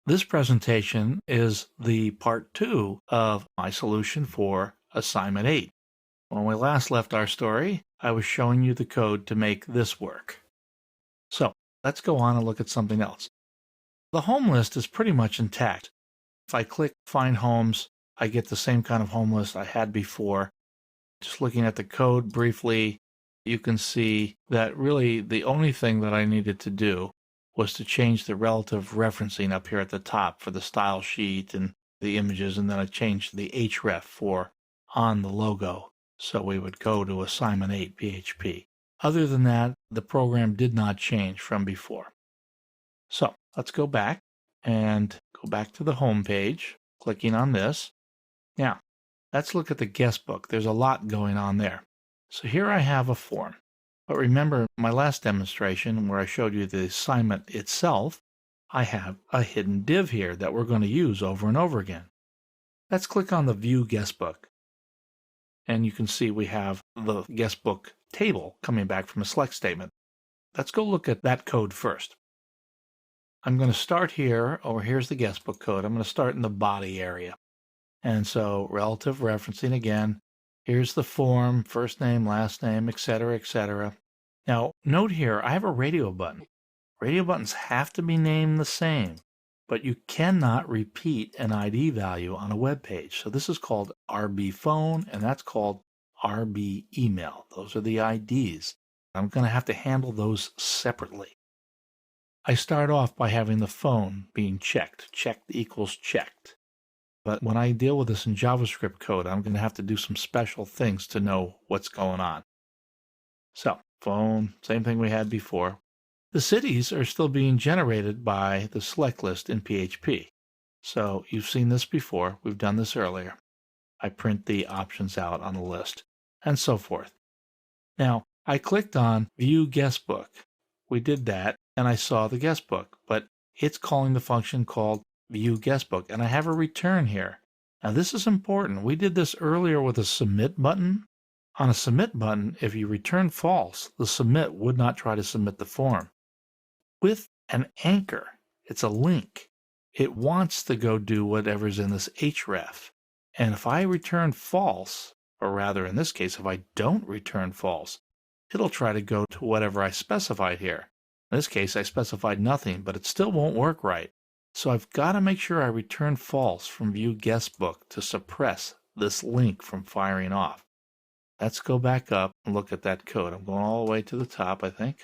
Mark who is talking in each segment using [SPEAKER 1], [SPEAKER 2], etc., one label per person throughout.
[SPEAKER 1] This presentation is the part 2 of my solution for assignment 8. When we last left our story, I was showing you the code to make this work. So let's go on and look at something else. The home list is pretty much intact. If I click Find Homes, I get the same kind of home list I had before. Just looking at the code briefly, you can see that really the only thing that I needed to do was to change the relative referencing up here at the top for the style sheet and the images, and then I changed the href for on the logo. So we would go to assignment 8 PHP. Other than that, the program did not change from before. So let's go back and go back to the home page, clicking on this. Now, let's look at the guest book. There's a lot going on there. So here I have a form. But remember my last demonstration where I showed you the assignment itself, I have a hidden div here that we're going to use over and over again. Let's click on the View Guest Book. And you can see we have the guest book table coming back from a select statement. Let's go look at that code first. I'm going to start here, here's the guest book code. I'm going to start in the body area. And so relative referencing again, here's the form, first name, last name, etc., etc. Now, note here, I have a radio button. Radio buttons have to be named the same, but you cannot repeat an ID value on a web page. So this is called RB phone, and that's called RB email. Those are the IDs. I'm going to have to handle those separately. I start off by having the phone being checked. Checked equals checked. But when I deal with this in JavaScript code, I'm going to have to do some special things to know what's going on. So, phone, same thing we had before. The cities are still being generated by the select list in PHP. So, you've seen this before. We've done this earlier. I print the options out on the list, and so forth. Now, I clicked on View Guest Book. We did that, and I saw the guest book, but it's calling the function called View Guest Book, and I have a return here. Now this is important. We did this earlier with a submit button. On a submit button, if you return false, the submit would not try to submit the form. With an anchor, it's a link. It wants to go do whatever's in this href. And if I return false, or rather in this case, if I don't return false, it'll try to go to whatever I specified here. In this case, I specified nothing, but it still won't work right. So I've got to make sure I return false from View Guest Book to suppress this link from firing off. Let's go back up and look at that code. I'm going all the way to the top, I think.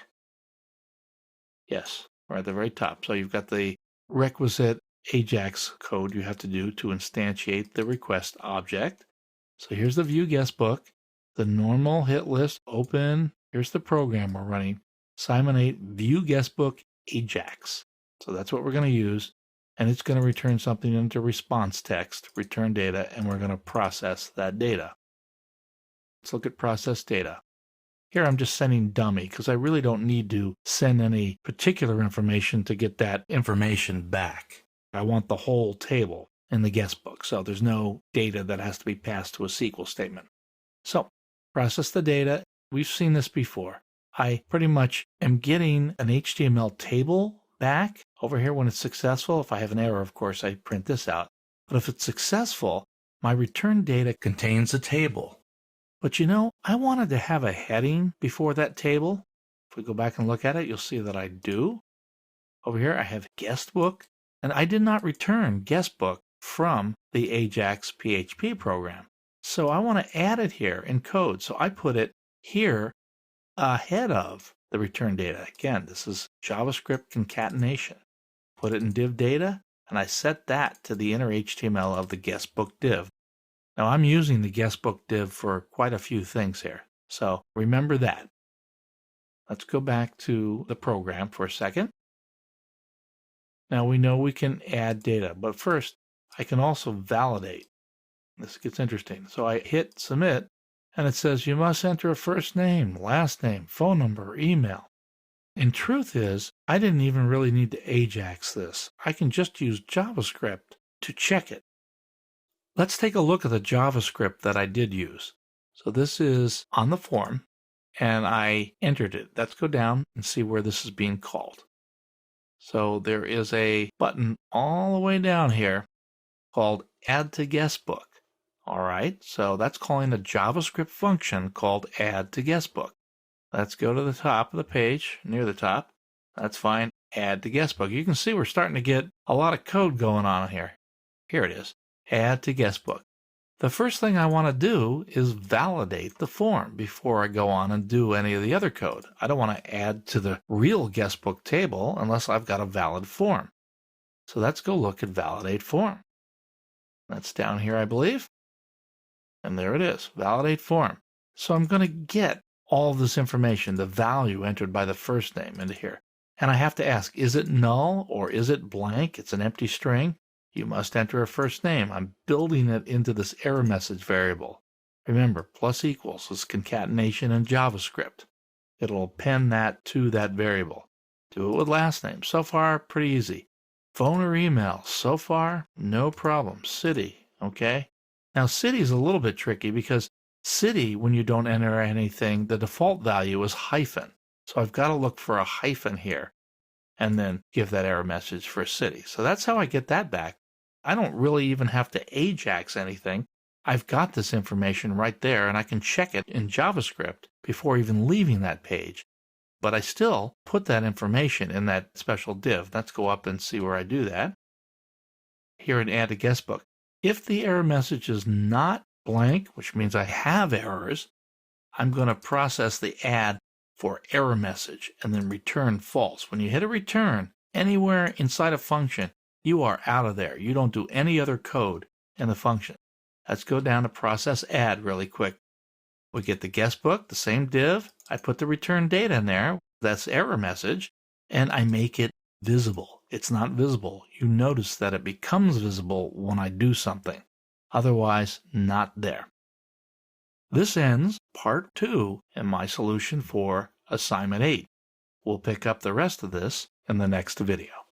[SPEAKER 1] Yes, right at the very top. So you've got the requisite ajax code you have to do to instantiate the request object. So here's the View Guest Book, the normal hit list, open. Here's the program we're running. Assignment 8, View Guest Book, ajax. So that's what we're going to use. And it's going to return something into response text, return data, and we're going to process that data. Let's look at process data. Here I'm just sending dummy because I really don't need to send any particular information to get that information back. I want the whole table in the guest book, so there's no data that has to be passed to a SQL statement. So process the data. We've seen this before. I pretty much am getting an HTML table back over here when it's successful. If I have an error, of course, I print this out. But if it's successful, my return data contains a table. But you know, I wanted to have a heading before that table. If we go back and look at it, you'll see that I do. Over here, I have guest book, and I did not return guest book from the Ajax PHP program. So I want to add it here in code. So I put it here ahead of the return data. Again, this is JavaScript concatenation. Put it in div data, and I set that to the inner HTML of the guest book div. Now I'm using the guest book div for quite a few things here, so remember that. Let's go back to the program for a second. Now we know we can add data, but first I can also validate. This gets interesting. So I hit submit, and it says you must enter a first name, last name, phone number, email. And truth is, I didn't even really need to Ajax this. I can just use JavaScript to check it. Let's take a look at the JavaScript that I did use. So this is on the form, and I entered it. Let's go down and see where this is being called. So there is a button all the way down here called Add to Guestbook. All right, so that's calling a JavaScript function called Add to Guestbook. Let's go to the top of the page, near the top. That's fine. Add to Guestbook. You can see we're starting to get a lot of code going on here. Here it is. Add to Guestbook. The first thing I want to do is validate the form before I go on and do any of the other code. I don't want to add to the real guestbook table unless I've got a valid form. So let's go look at validate form. That's down here, I believe. And there it is, validate form. So I'm going to get all this information, the value entered by the first name into here. And I have to ask, is it null or is it blank? It's an empty string. You must enter a first name. I'm building it into this error message variable. Remember, plus equals is concatenation in JavaScript. It'll append that to that variable. Do it with last name. So far, pretty easy. Phone or email. So far, no problem. City, okay? Now, city is a little bit tricky because city, when you don't enter anything, the default value is hyphen. So I've got to look for a hyphen here and then give that error message for city. So that's how I get that back. I don't really even have to ajax anything. I've got this information right there, and I can check it in JavaScript before even leaving that page. But I still put that information in that special div. Let's go up and see where I do that. Here in Add to Guestbook. If the error message is not blank, which means I have errors, I'm going to process the add for error message and then return false. When you hit a return anywhere inside a function, you are out of there. You don't do any other code in the function. Let's go down to process add really quick. We get the guestbook, the same div. I put the return data in there. That's error message. And I make it visible. It's not visible. You notice that it becomes visible when I do something. Otherwise, not there. This ends part 2 in my solution for assignment 8. We'll pick up the rest of this in the next video.